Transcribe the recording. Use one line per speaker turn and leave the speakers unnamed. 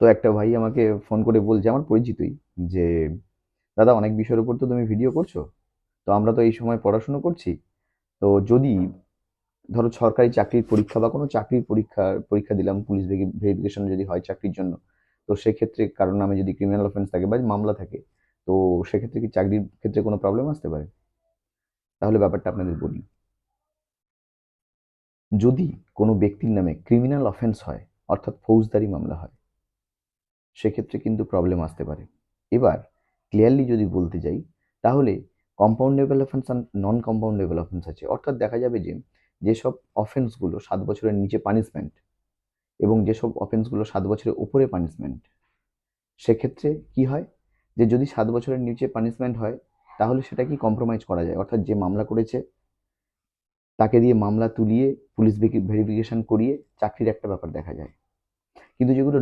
তো একটা ভাই আমাকে ফোন করে বলছে, আমার পরিচিতই, যে দাদা অনেক বিষয়ের উপর তো তুমি ভিডিও করছো, তো আমরা তো এই সময় পড়াশুনো করছি, তো যদি ধরো সরকারি চাকরির পরীক্ষা বা কোনো চাকরির পরীক্ষা দিলাম, পুলিশ ভেরিফিকেশন যদি হয় চাকরির জন্য, তো সেক্ষেত্রে কারোর নামে যদি ক্রিমিনাল অফেন্স থাকে বা মামলা থাকে, তো সেক্ষেত্রে কি চাকরির ক্ষেত্রে কোনো প্রবলেম আসতে পারে? তাহলে ব্যাপারটা আপনাদের বলি। যদি কোনো ব্যক্তির নামে ক্রিমিনাল অফেন্স হয়, অর্থাৎ ফৌজদারি মামলা হয়, সেক্ষেত্রে কিন্তু প্রবলেম আসতে পারে। এবার ক্লিয়ারলি যদি বলতে যাই, তাহলে কম্পাউন্ডেবল অফেন্স আর নন কম্পাউন্ডেবল অফেন্স আছে। অর্থাৎ দেখা যাবে যে যেসব অফেন্সগুলো 7 বছরের নিচে পানিশমেন্ট এবং যেসব অফেন্সগুলো 7 বছরের উপরে পানিশমেন্ট, সেক্ষেত্রে কি হয়, যে যদি 7 বছরের নিচে পানিশমেন্ট হয়, তাহলে সেটা কি কম্প্রোমাইজ করা যায়, অর্থাৎ যে মামলা করেছে তাকে দিয়ে মামলা তুলিয়ে পুলিশ ভেরিফিকেশন করিয়ে চাকরির একটা ব্যাপার দেখা যায়। কিন্তু যেগুলো